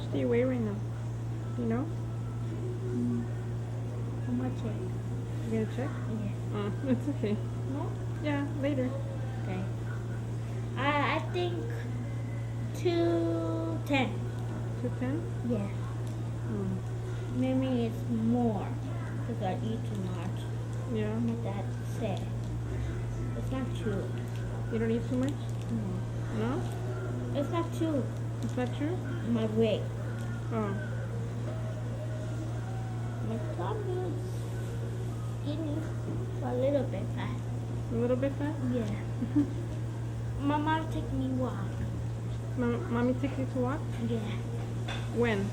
much do you weigh right now? You know? How much it? You gotta check? Yeah. Oh, it's okay. No? Yeah, later. Okay. I think 210. 210? Yeah. Mm. Maybe it's more because I eat too much. Yeah. My dad said it's not true. You don't eat too much? No. No? It's not true. Is that true? My weight. Oh. My tummy is skinny, but a little bit fat. A little bit fat? Yeah. My mom take me walk. Mommy took you to walk? Yeah. When?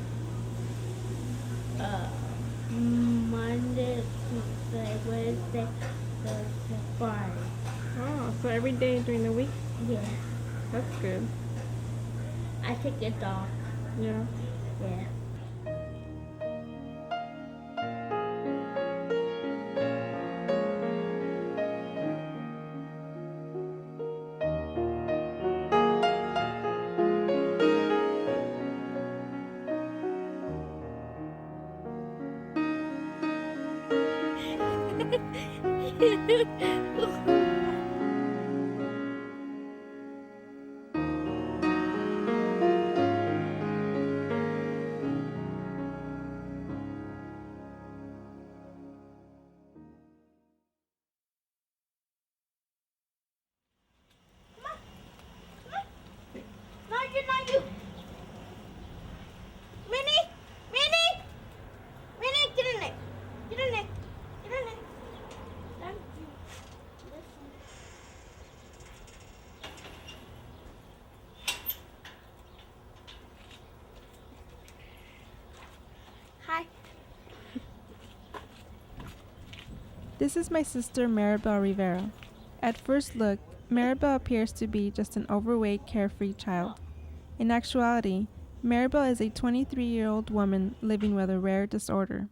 Monday, Tuesday, Wednesday, Thursday, Friday. Oh, so every day during the week? Yeah. That's good. I take a dog. Yeah. Yeah. No, you're not you. Minnie! Minnie! Minnie, get in there. Get in there. Get in there. Thank you. Listen. Hi. This is my sister Maribel Rivera. At first look, Maribel appears to be just an overweight, carefree child. In actuality, Maribel is a 23-year-old woman living with a rare disorder.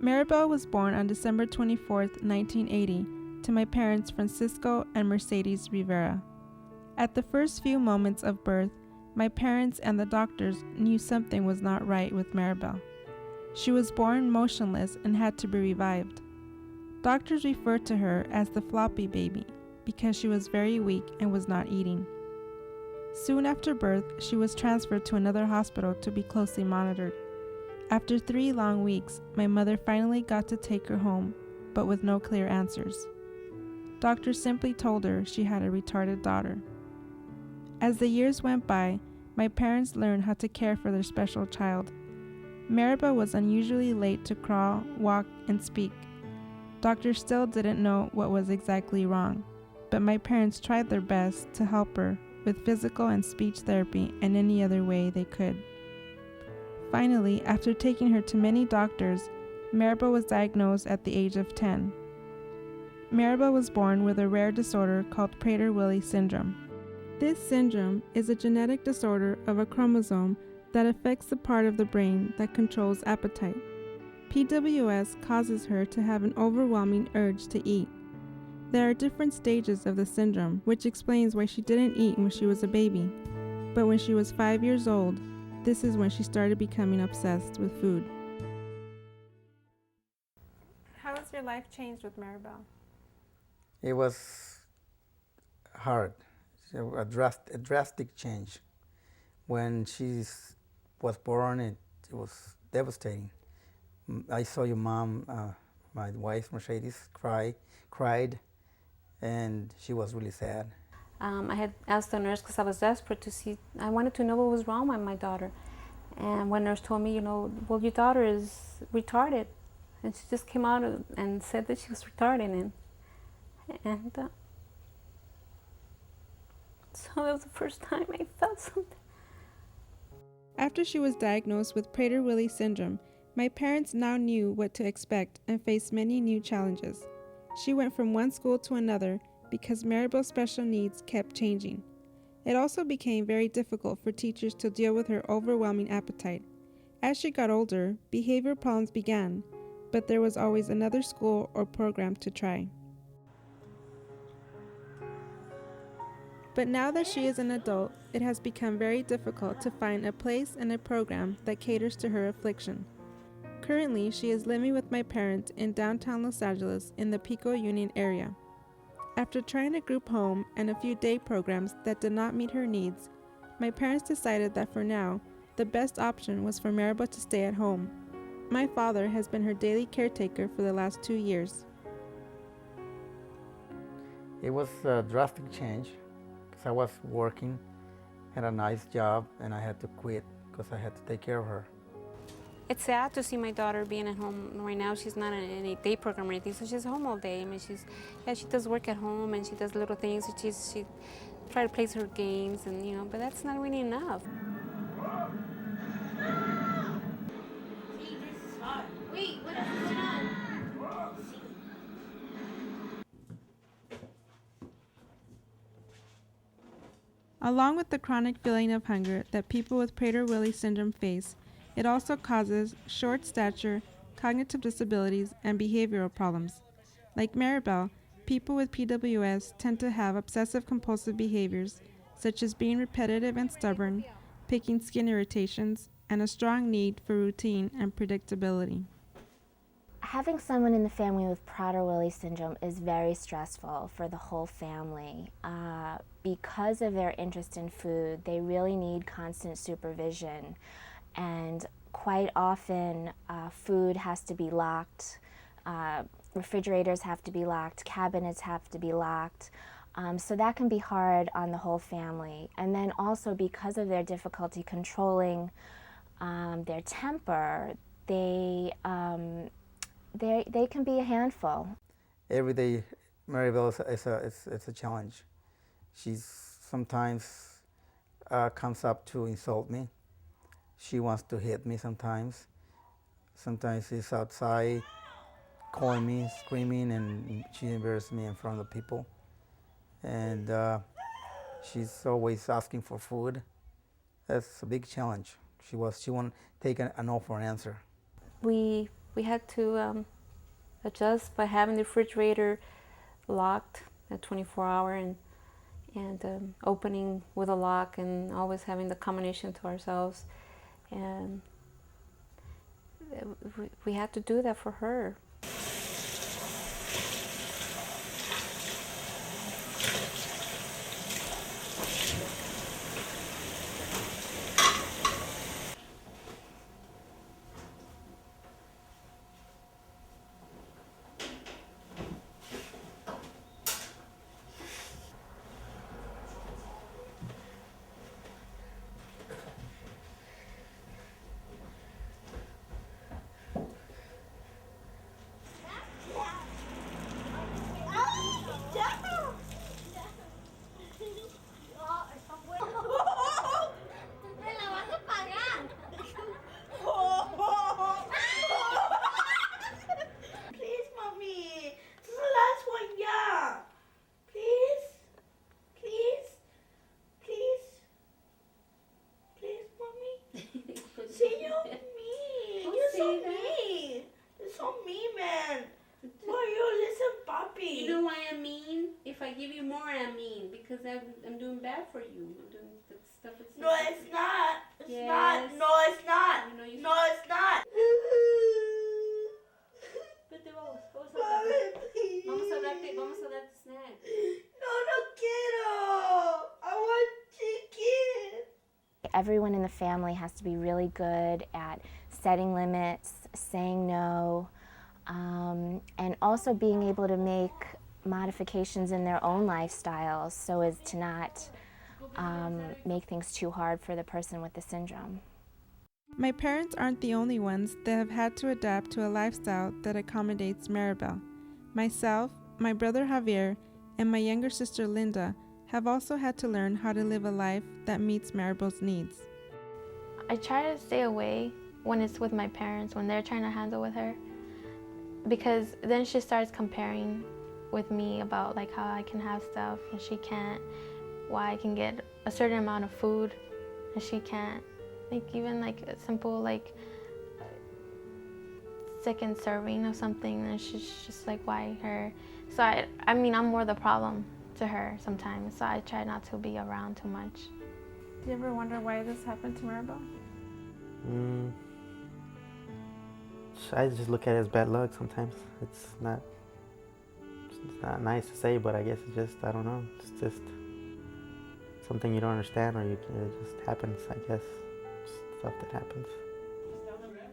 Maribel was born on December 24, 1980, to my parents Francisco and Mercedes Rivera. At the first few moments of birth, my parents and the doctors knew something was not right with Maribel. She was born motionless and had to be revived. Doctors referred to her as the floppy baby because she was very weak and was not eating. Soon after birth, she was transferred to another hospital to be closely monitored. After 3 long weeks, my mother finally got to take her home, but with no clear answers. Doctors simply told her she had a retarded daughter. As the years went by, my parents learned how to care for their special child. Maribel was unusually late to crawl, walk, and speak. Doctors still didn't know what was exactly wrong, but my parents tried their best to help her with physical and speech therapy and any other way they could. Finally, after taking her to many doctors, Maribel was diagnosed at the age of 10. Maribel was born with a rare disorder called Prader-Willi syndrome. This syndrome is a genetic disorder of a chromosome that affects the part of the brain that controls appetite. PWS causes her to have an overwhelming urge to eat. There are different stages of the syndrome, which explains why she didn't eat when she was a baby. But when she was 5 years old, this is when she started becoming obsessed with food. How has your life changed with Maribel? It was hard, so a drastic change. When she was born, it was devastating. I saw your mom, my wife Mercedes, cried, and she was really sad. I had asked the nurse because I was desperate to see, I wanted to know what was wrong with my daughter. And one nurse told me, well, your daughter is retarded. And she just came out and said that she was retarded. And so that was the first time I felt something. After she was diagnosed with Prader-Willi syndrome, my parents now knew what to expect and faced many new challenges. She went from one school to another because Maribel's special needs kept changing. It also became very difficult for teachers to deal with her overwhelming appetite. As she got older, behavior problems began, but there was always another school or program to try. But now that she is an adult, it has become very difficult to find a place and a program that caters to her affliction. Currently, she is living with my parents in downtown Los Angeles in the Pico Union area. After trying a group home and a few day programs that did not meet her needs, my parents decided that for now, the best option was for Maribel to stay at home. My father has been her daily caretaker for the last 2 years. It was a drastic change because I was working, had a nice job, and I had to quit because I had to take care of her. It's sad to see my daughter being at home right now. She's not in any day program or anything, so she's home all day. I mean, she does work at home and she does little things. She try to play her games and but that's not really enough. See, this is hard. Wait, what's going on? Along with the chronic feeling of hunger that people with Prader-Willi syndrome face, it also causes short stature, cognitive disabilities, and behavioral problems. Like Maribel, people with PWS tend to have obsessive-compulsive behaviors, such as being repetitive and stubborn, picking skin irritations, and a strong need for routine and predictability. Having someone in the family with Prader-Willi syndrome is very stressful for the whole family. Because of their interest in food, they really need constant supervision. And quite often, food has to be locked, refrigerators have to be locked, cabinets have to be locked. So that can be hard on the whole family. And then also because of their difficulty controlling their temper, they can be a handful. Every day, Maribel is a challenge. She sometimes comes up to insult me. She wants to hit me sometimes. Sometimes she's outside calling me, screaming, and she embarrasses me in front of the people. And she's always asking for food. That's a big challenge. She won't take a no for an answer. We had to adjust by having the refrigerator locked at 24-hour and opening with a lock and always having the combination to ourselves. And we had to do that for her. If I give you more, I'm mean because I'm doing bad for you. I'm doing the stuff. No, it's not. It's Yes. not. No, it's not. No, it's not. Vete, vamos Mami, please. Vamos a darte snack. No quiero. I want chicken. Everyone in the family has to be really good at setting limits, saying no, and also being able to make modifications in their own lifestyles so as to not make things too hard for the person with the syndrome. My parents aren't the only ones that have had to adapt to a lifestyle that accommodates Maribel. Myself, my brother Javier, and my younger sister Linda have also had to learn how to live a life that meets Maribel's needs. I try to stay away when it's with my parents, when they're trying to handle with her, because then she starts comparing with me about like how I can have stuff and she can't, why I can get a certain amount of food and she can't. Like even like a simple like second serving of something and she's just like, why her? So I mean I'm more the problem to her sometimes, so I try not to be around too much. Do you ever wonder why this happened to Maribel? I just look at it as bad luck sometimes. It's not nice to say, but I guess it's just, I don't know, it's just something you don't understand, or it just happens, I guess. Just stuff that happens.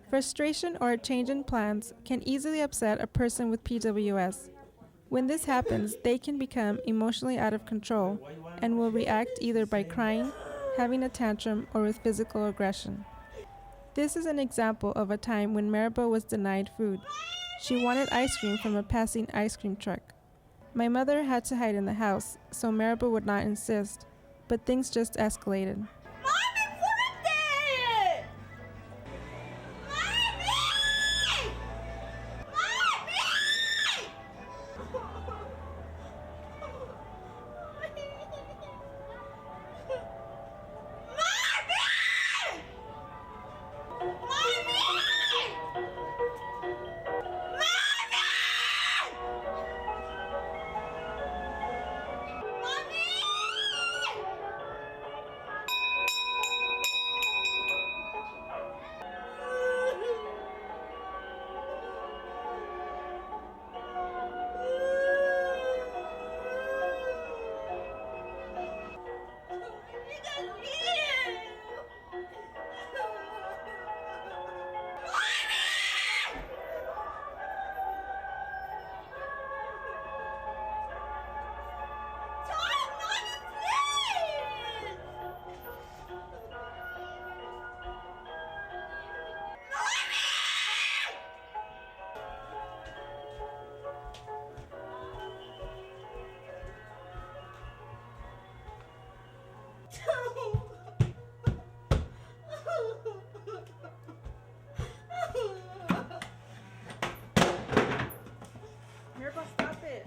Frustration or a change in plans can easily upset a person with PWS. When this happens, they can become emotionally out of control and will react either by crying, having a tantrum, or with physical aggression. This is an example of a time when Maribel was denied food. She wanted ice cream from a passing ice cream truck. My mother had to hide in the house, so Maribel would not insist, but things just escalated. Mommy, put it! Mommy! Maribel, stop it!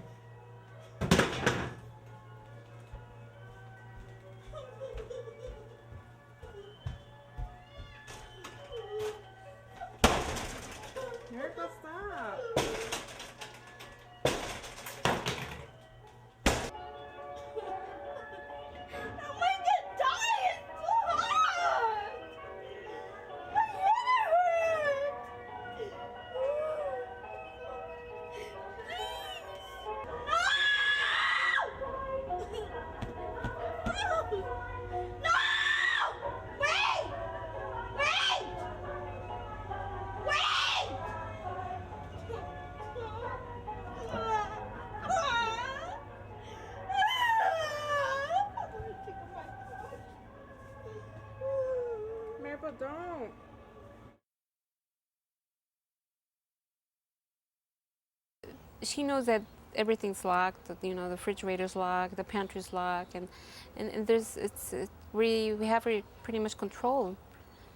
Maribel, stop! I'm gonna die! It's too hot! My head hurts! No! Wait! Wait! Wait! Maribel, don't! She knows that everything's locked, that, you know, the refrigerator's locked, the pantry's locked, and we have her pretty much controlled,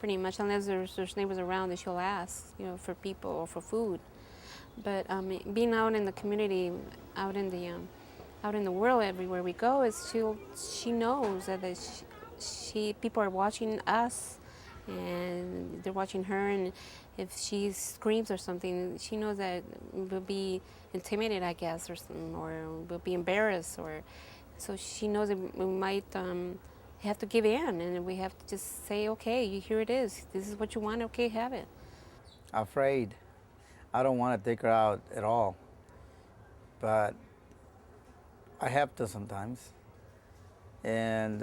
pretty much, unless there's neighbors around that she'll ask, you know, for people or for food. But being out in the community, out in the world, everywhere we go, she knows that people are watching us, and they're watching her, and if she screams or something, she knows that we'll be intimidated, I guess, or we'll be embarrassed, or so she knows that we might have to give in, and we have to just say, okay, here it is. This is what you want. Okay, have it. Afraid. I don't want to take her out at all, but I have to sometimes, and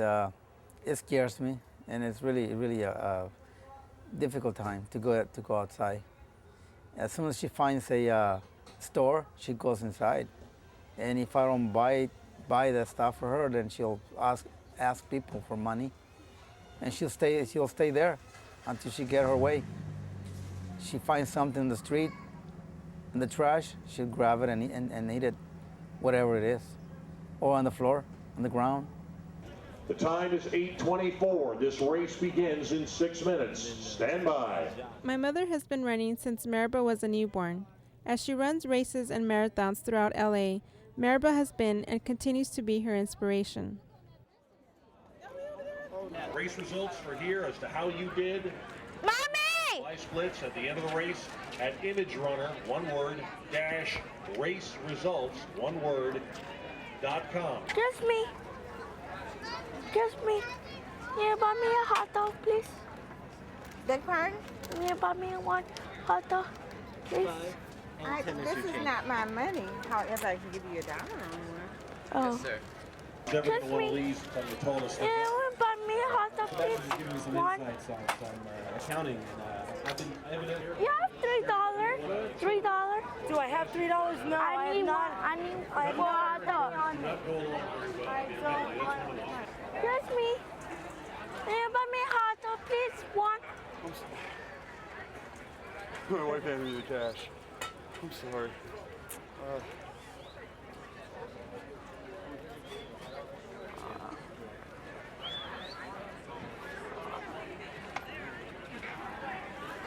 it scares me, and it's really a difficult time to go outside. As soon as she finds a store, she goes inside, and if I don't buy the stuff for her, then she'll ask people for money, and she'll stay there until she get her way. She finds something in the street, in the trash, she'll grab it and eat it, whatever it is, or on the floor, on the ground. The time is 8:24. This race begins in 6 minutes. Stand by. My mother has been running since Maribel was a newborn. As she runs races and marathons throughout LA, Maribel has been and continues to be her inspiration. Race results are here as to how you did. Mommy! Fly splits at the end of the race at Image Runner, one word, dash, race results, one word, Excuse me. Excuse me. Can you buy me a hot dog, please? Beg pardon? Can you buy me one hot dog, please? This is not my money. However, I can give you $1 or more. Oh. Yes, sir. Never one of these from the tallest. Can you buy me a hot dog, please? Give me some One. insights on some accounting. I've been You have $3. $3. Do I have $3? No, I need one. I need four hot dogs. I don't want one. Excuse me. Can you buy me a hot dog, please? One. My wife handed me the cash. I'm sorry.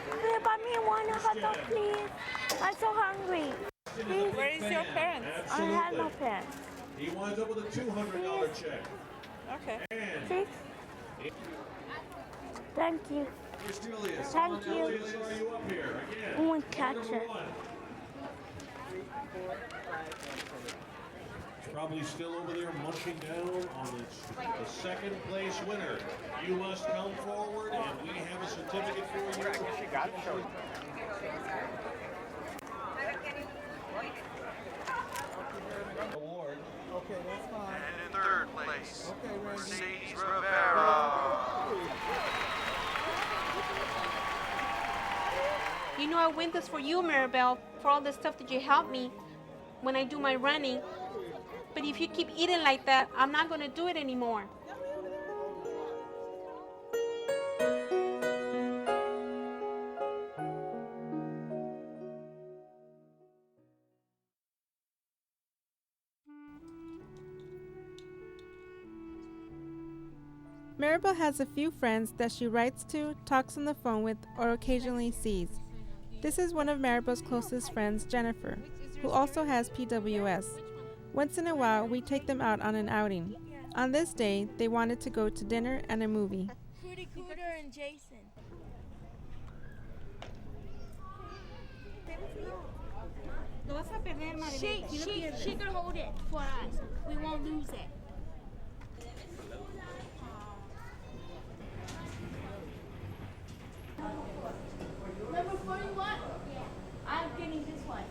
Can you buy me one hot dog, please? I'm so hungry. Please. Where is your parents? I have no parents. He winds up with a $200 check. Okay. Please. Thank you. Thank you. Are you up here again? I want to catch it. It's probably still over there munching down on the second place winner. You must come forward and we have a certificate for you. She got it. Award. Okay, that's fine. And in third place, Okay, Randy. Mercedes Rivera. You know I win this for you, Maribel, for all the stuff that you helped me when I do my running. But if you keep eating like that, I'm not going to do it anymore. Maribel has a few friends that she writes to, talks on the phone with, or occasionally sees. This is one of Maribel's closest friends, Jennifer, who also has PWS. Once in a while, we take them out on an outing. On this day, they wanted to go to dinner and a movie. Cootie Cooter and Jason. She can hold it for us. We won't lose it. Number 41? I'm getting this one.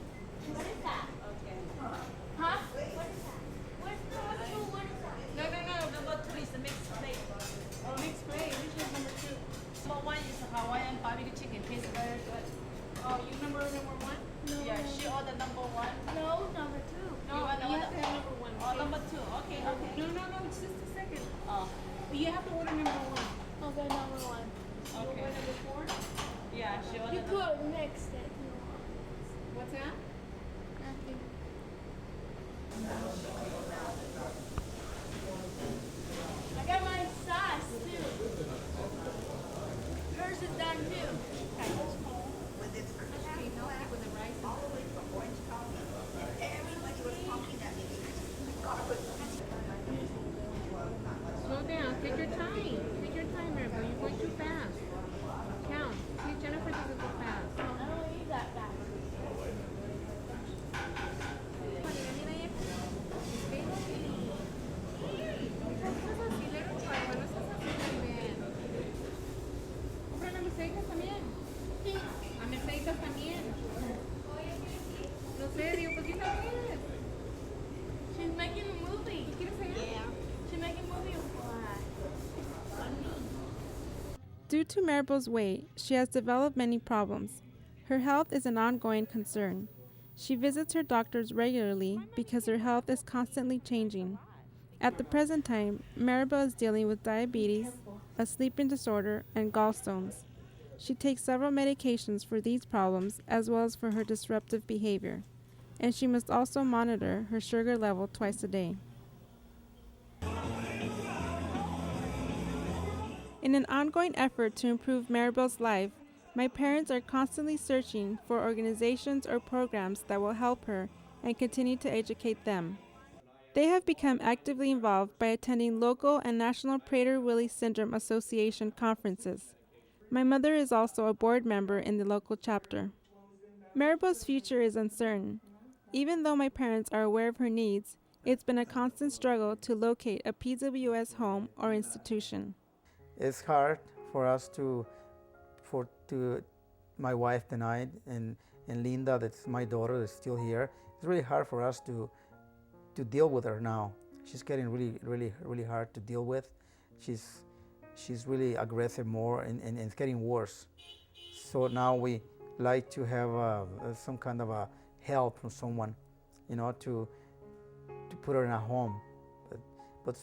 What is that? Okay. Huh? What is that? What's number 2? What is that? No. Number 2 is the mixed plate. Oh, mixed plate. Which is number 2? Number 1 is Hawaiian barbecue chicken. Tastes very good. Oh, you number 1? No. Yeah, she ordered number 1. No, number 2. No, you want you have to have number 1. Oh, number 2. Okay. No, just a second. Oh, You have to order number 1. Okay, number 1. okay. Number 4? Yeah, she ordered You could mix it. What's that? Nothing. I got my sauce too. Hers is done too. Slow down. Take your time. Take your time, Maribel. You're going too fast. Count. See, Jennifer doesn't go fast. I don't eat that fast. Compran a Mercedes también. A Mercedes también. No sé, digo, pues dile pues. She's making a movie. Yeah. She's making a movie on me. Due to Maribel's weight, she has developed many problems. Her health is an ongoing concern. She visits her doctors regularly because her health is constantly changing. At the present time, Maribel is dealing with diabetes, a sleeping disorder, and gallstones. She takes several medications for these problems as well as for her disruptive behavior, and she must also monitor her sugar level twice a day. In an ongoing effort to improve Maribel's life, my parents are constantly searching for organizations or programs that will help her and continue to educate them. They have become actively involved by attending local and national Prader-Willi Syndrome Association conferences. My mother is also a board member in the local chapter. Maribel's future is uncertain. Even though my parents are aware of her needs, It's been a constant struggle to locate a PWS home or institution. It's hard for us my wife and I, and Linda, that's my daughter, is still here. It's really hard for us to deal with her now. She's getting really hard to deal with. She's really aggressive more, and it's getting worse. So now we like to have some kind of a help from someone, to put her in a home, but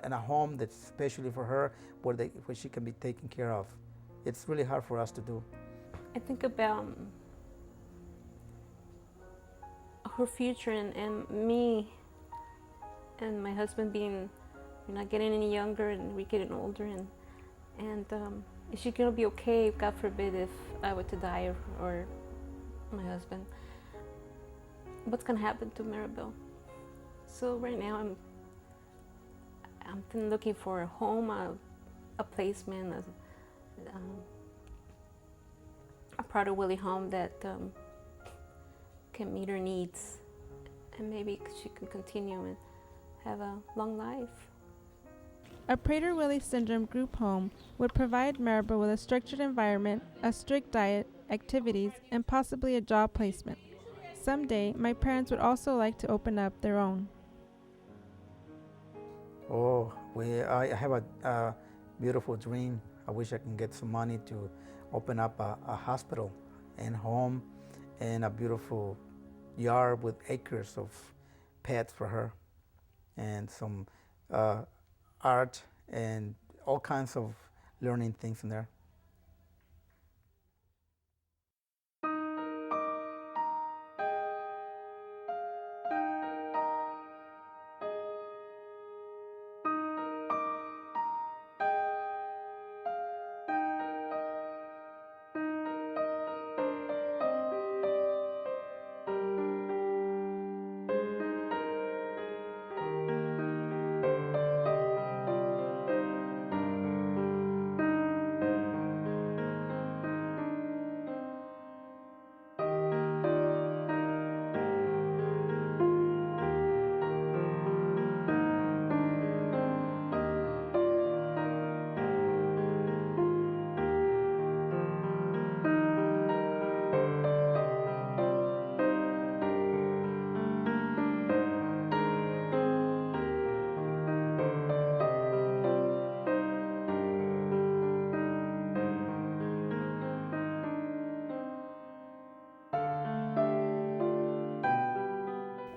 in a home that's especially for her, where she can be taken care of. It's really hard for us to do. I think about her future and me and my husband being, not getting any younger and we getting older, and is she gonna be okay, God forbid, if I were to die or my husband? What's gonna happen to Maribel? So right now I'm looking for a home, a placement, a Prader-Willi home that can meet her needs, and maybe she can continue and have a long life. A Prader-Willi syndrome group home would provide Maribel with a structured environment, a strict diet, activities, and possibly a job placement. Someday, my parents would also like to open up their own. Oh, I have a beautiful dream. I wish I can get some money to open up a hospital and home and a beautiful yard with acres of pets for her, and some art and all kinds of learning things in there.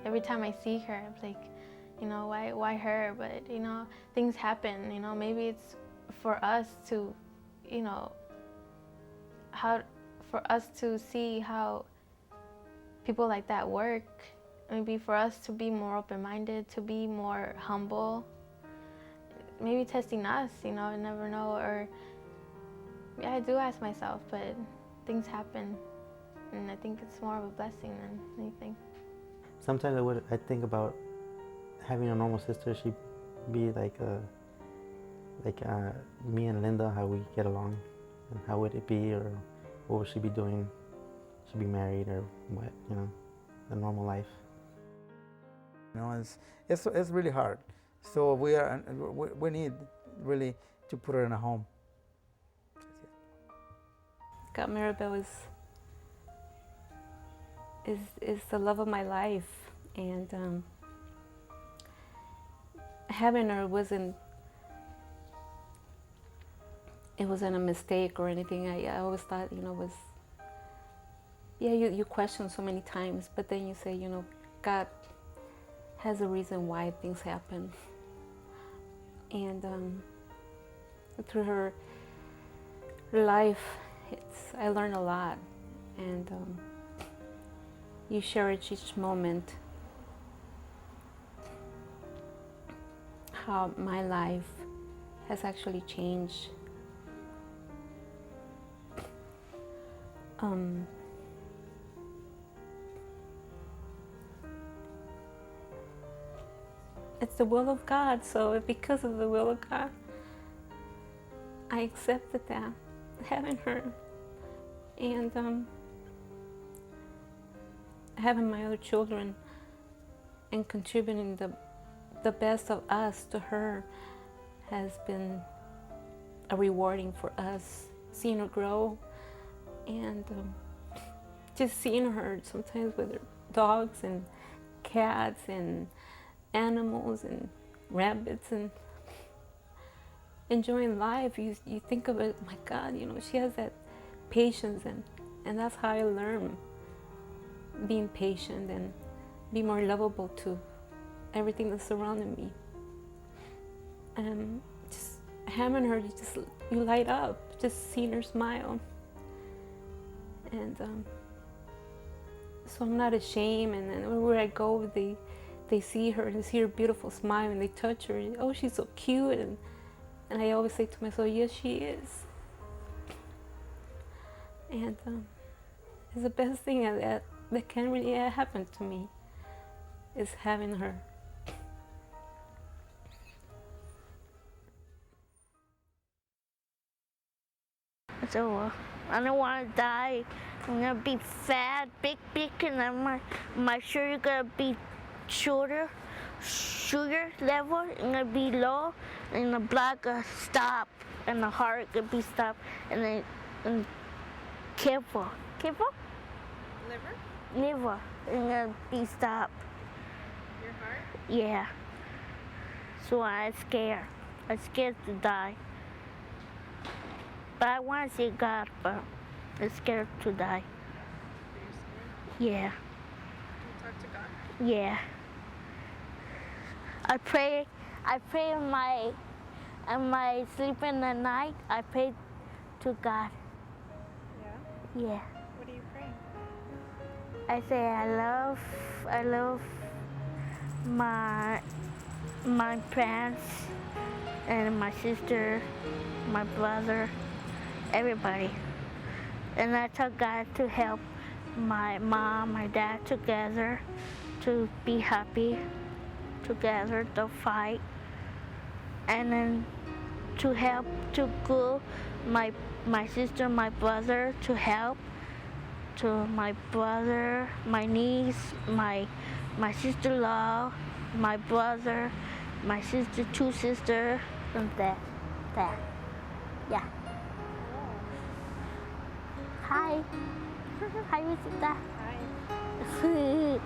Every time I see her, I'm like, why her? But, things happen, maybe it's for us to, for us to see how people like that work. Maybe for us to be more open-minded, to be more humble. Maybe testing us, I never know. Or, yeah, I do ask myself, but things happen. And I think it's more of a blessing than anything. Sometimes I think about having a normal sister. She'd be like me and Linda, how we get along, and how would it be, or what would she be doing? She'd be married or what, the normal life. It's really hard. So we need really to put her in a home. God, Maribel is the love of my life, and having her wasn't a mistake or anything. I always thought, you question so many times, but then you say, God has a reason why things happen, and through her life, I learned a lot, and you cherish each moment. How my life has actually changed. It's the will of God, so because of the will of God, I accepted that, having her, and having my other children. and contributing the best of us to her has been a rewarding for us, seeing her grow and just seeing her sometimes with her dogs and cats and animals and rabbits and enjoying life. You think of it, my God, you know, she has that patience, and that's how I learned being patient and be more lovable to everything that's surrounding me. And just having her, you light up, just seeing her smile. And so I'm not ashamed, and then wherever I go, they see her, they see her beautiful smile, and they touch her. Oh, she's so cute, and I always say to myself, yes, she is. And it's the best thing that can really happen to me, is having her. So I don't want to die. I'm gonna be fat, big, and then my sugar gonna be sugar level. I'm gonna be low, and the blood gonna stop, and the heart gonna be stop, and then careful. Liver. I'm gonna be stop. Your heart? Yeah. So I'm scared. I'm scared to die. But I want to see God, but I'm scared to die. Are you scared? Yeah. You talk to God? Yeah. I pray in my sleeping at night. I pray to God. Yeah? Yeah. What do you pray? I say I love my parents and my sister, my brother, everybody. And I tell God to help my mom, my dad together to be happy together, to fight, and then to help to go my sister, my brother, to help to my brother, my niece, my sister-in-law, my brother, my sister, two sisters, and that. Yeah. Hi. Hi, Rosita. Hi.